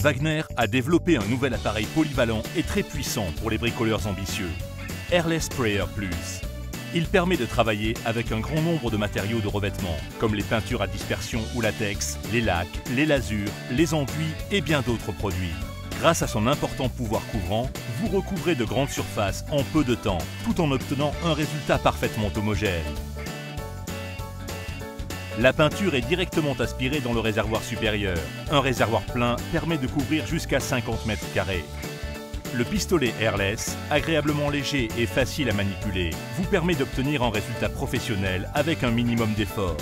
Wagner a développé un nouvel appareil polyvalent et très puissant pour les bricoleurs ambitieux, Airless Sprayer Plus. Il permet de travailler avec un grand nombre de matériaux de revêtement, comme les peintures à dispersion ou latex, les lacs, les lasures, les enduits et bien d'autres produits. Grâce à son important pouvoir couvrant, vous recouvrez de grandes surfaces en peu de temps, tout en obtenant un résultat parfaitement homogène. La peinture est directement aspirée dans le réservoir supérieur. Un réservoir plein permet de couvrir jusqu'à 50 mètres carrés. Le pistolet Airless, agréablement léger et facile à manipuler, vous permet d'obtenir un résultat professionnel avec un minimum d'effort.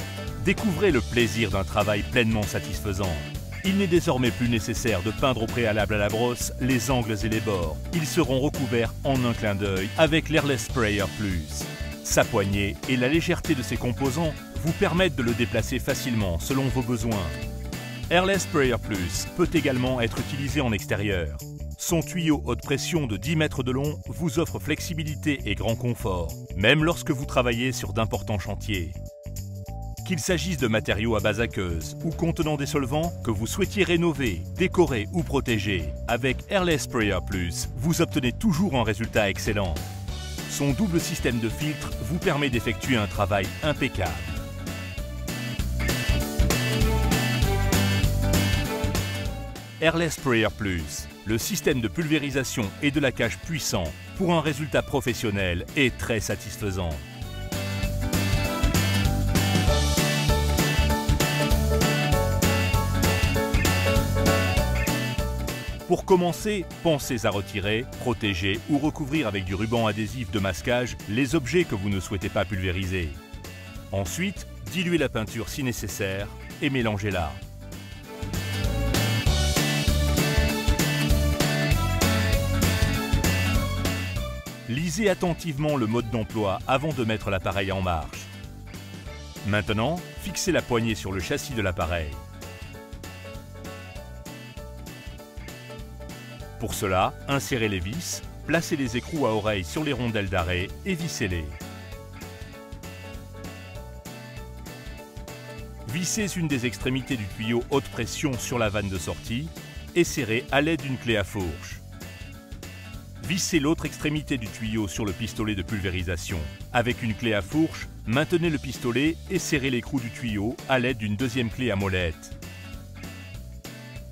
Découvrez le plaisir d'un travail pleinement satisfaisant. Il n'est désormais plus nécessaire de peindre au préalable à la brosse les angles et les bords. Ils seront recouverts en un clin d'œil avec l'Airless Sprayer Plus. Sa poignée et la légèreté de ses composants vous permettent de le déplacer facilement selon vos besoins. Airless Sprayer Plus peut également être utilisé en extérieur. Son tuyau haute pression de 10 mètres de long vous offre flexibilité et grand confort, même lorsque vous travaillez sur d'importants chantiers. Qu'il s'agisse de matériaux à base aqueuse ou contenant des solvants que vous souhaitiez rénover, décorer ou protéger, avec Airless Sprayer Plus, vous obtenez toujours un résultat excellent. Son double système de filtre vous permet d'effectuer un travail impeccable. Airless Sprayer Plus, le système de pulvérisation et de laquage puissant pour un résultat professionnel et très satisfaisant. Pour commencer, pensez à retirer, protéger ou recouvrir avec du ruban adhésif de masquage les objets que vous ne souhaitez pas pulvériser. Ensuite, diluez la peinture si nécessaire et mélangez-la. Lisez attentivement le mode d'emploi avant de mettre l'appareil en marche. Maintenant, fixez la poignée sur le châssis de l'appareil. Pour cela, insérez les vis, placez les écrous à oreilles sur les rondelles d'arrêt et vissez-les. Vissez une des extrémités du tuyau haute pression sur la vanne de sortie et serrez à l'aide d'une clé à fourche. Vissez l'autre extrémité du tuyau sur le pistolet de pulvérisation. Avec une clé à fourche, maintenez le pistolet et serrez l'écrou du tuyau à l'aide d'une deuxième clé à molette.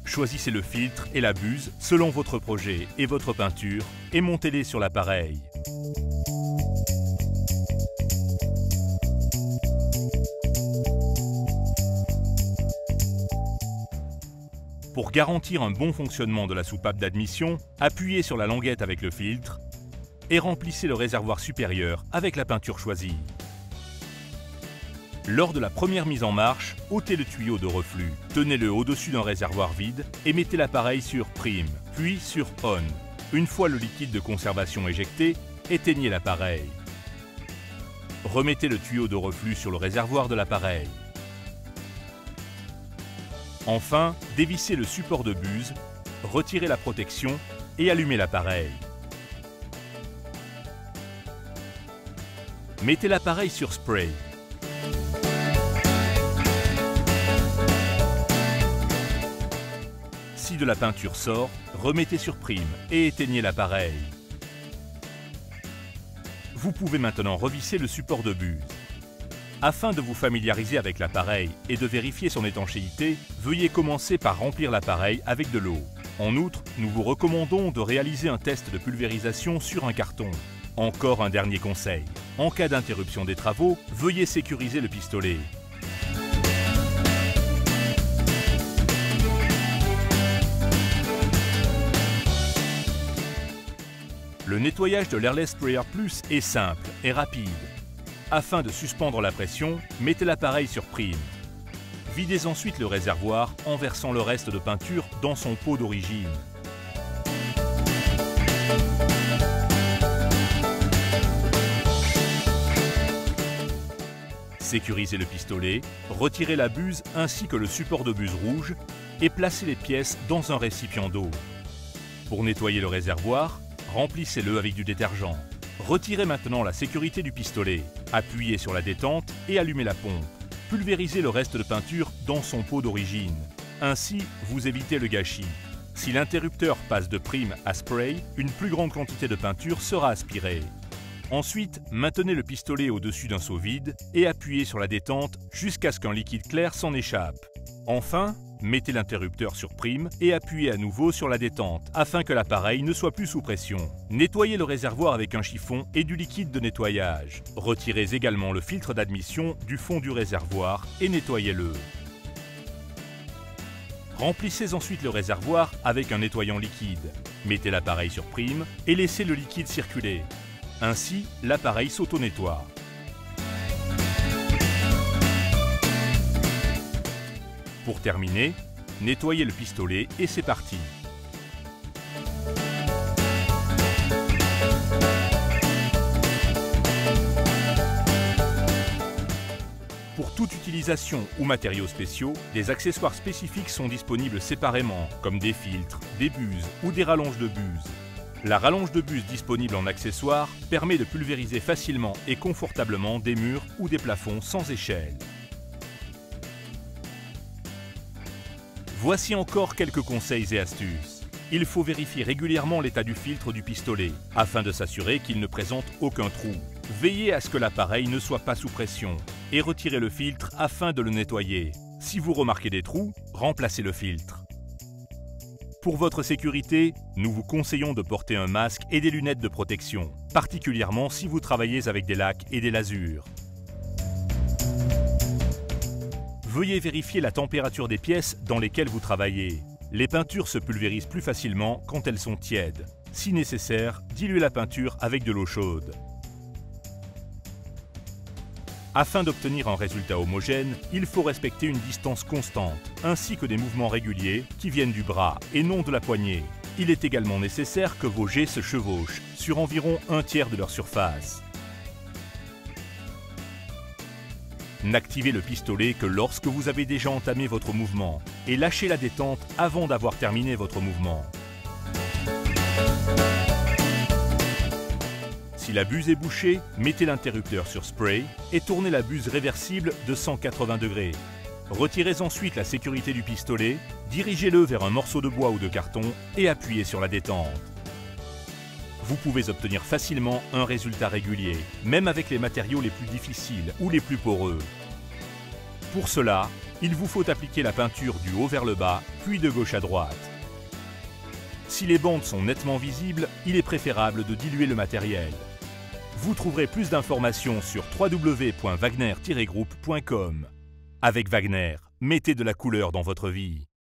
Choisissez le filtre et la buse selon votre projet et votre peinture et montez-les sur l'appareil. Pour garantir un bon fonctionnement de la soupape d'admission, appuyez sur la languette avec le filtre et remplissez le réservoir supérieur avec la peinture choisie. Lors de la première mise en marche, ôtez le tuyau de reflux, tenez-le au-dessus d'un réservoir vide et mettez l'appareil sur Prime, puis sur On. Une fois le liquide de conservation éjecté, éteignez l'appareil. Remettez le tuyau de reflux sur le réservoir de l'appareil. Enfin, dévissez le support de buse, retirez la protection et allumez l'appareil. Mettez l'appareil sur Spray. Si de la peinture sort, remettez sur Prime et éteignez l'appareil. Vous pouvez maintenant revisser le support de buse. Afin de vous familiariser avec l'appareil et de vérifier son étanchéité, veuillez commencer par remplir l'appareil avec de l'eau. En outre, nous vous recommandons de réaliser un test de pulvérisation sur un carton. Encore un dernier conseil. En cas d'interruption des travaux, veuillez sécuriser le pistolet. Le nettoyage de l'Airless Sprayer Plus est simple et rapide. Afin de suspendre la pression, mettez l'appareil sur Prime. Videz ensuite le réservoir en versant le reste de peinture dans son pot d'origine. Sécurisez le pistolet, retirez la buse ainsi que le support de buse rouge et placez les pièces dans un récipient d'eau. Pour nettoyer le réservoir, remplissez-le avec du détergent. Retirez maintenant la sécurité du pistolet, appuyez sur la détente et allumez la pompe. Pulvérisez le reste de peinture dans son pot d'origine. Ainsi, vous évitez le gâchis. Si l'interrupteur passe de prime à spray, une plus grande quantité de peinture sera aspirée. Ensuite, maintenez le pistolet au-dessus d'un seau vide et appuyez sur la détente jusqu'à ce qu'un liquide clair s'en échappe. Enfin, mettez l'interrupteur sur prime et appuyez à nouveau sur la détente afin que l'appareil ne soit plus sous pression. Nettoyez le réservoir avec un chiffon et du liquide de nettoyage. Retirez également le filtre d'admission du fond du réservoir et nettoyez-le. Remplissez ensuite le réservoir avec un nettoyant liquide. Mettez l'appareil sur prime et laissez le liquide circuler. Ainsi, l'appareil s'auto-nettoie. Pour terminer, nettoyez le pistolet et c'est parti. Pour toute utilisation ou matériaux spéciaux, des accessoires spécifiques sont disponibles séparément, comme des filtres, des buses ou des rallonges de buse. La rallonge de buse disponible en accessoire permet de pulvériser facilement et confortablement des murs ou des plafonds sans échelle. Voici encore quelques conseils et astuces. Il faut vérifier régulièrement l'état du filtre du pistolet, afin de s'assurer qu'il ne présente aucun trou. Veillez à ce que l'appareil ne soit pas sous pression et retirez le filtre afin de le nettoyer. Si vous remarquez des trous, remplacez le filtre. Pour votre sécurité, nous vous conseillons de porter un masque et des lunettes de protection, particulièrement si vous travaillez avec des lacs et des lasures. Veuillez vérifier la température des pièces dans lesquelles vous travaillez. Les peintures se pulvérisent plus facilement quand elles sont tièdes. Si nécessaire, diluez la peinture avec de l'eau chaude. Afin d'obtenir un résultat homogène, il faut respecter une distance constante, ainsi que des mouvements réguliers qui viennent du bras et non de la poignée. Il est également nécessaire que vos jets se chevauchent sur environ un tiers de leur surface. N'activez le pistolet que lorsque vous avez déjà entamé votre mouvement et lâchez la détente avant d'avoir terminé votre mouvement. Si la buse est bouchée, mettez l'interrupteur sur spray et tournez la buse réversible de 180 degrés. Retirez ensuite la sécurité du pistolet, dirigez-le vers un morceau de bois ou de carton et appuyez sur la détente. Vous pouvez obtenir facilement un résultat régulier, même avec les matériaux les plus difficiles ou les plus poreux. Pour cela, il vous faut appliquer la peinture du haut vers le bas, puis de gauche à droite. Si les bandes sont nettement visibles, il est préférable de diluer le matériel. Vous trouverez plus d'informations sur www.wagner-group.com. Avec Wagner, mettez de la couleur dans votre vie.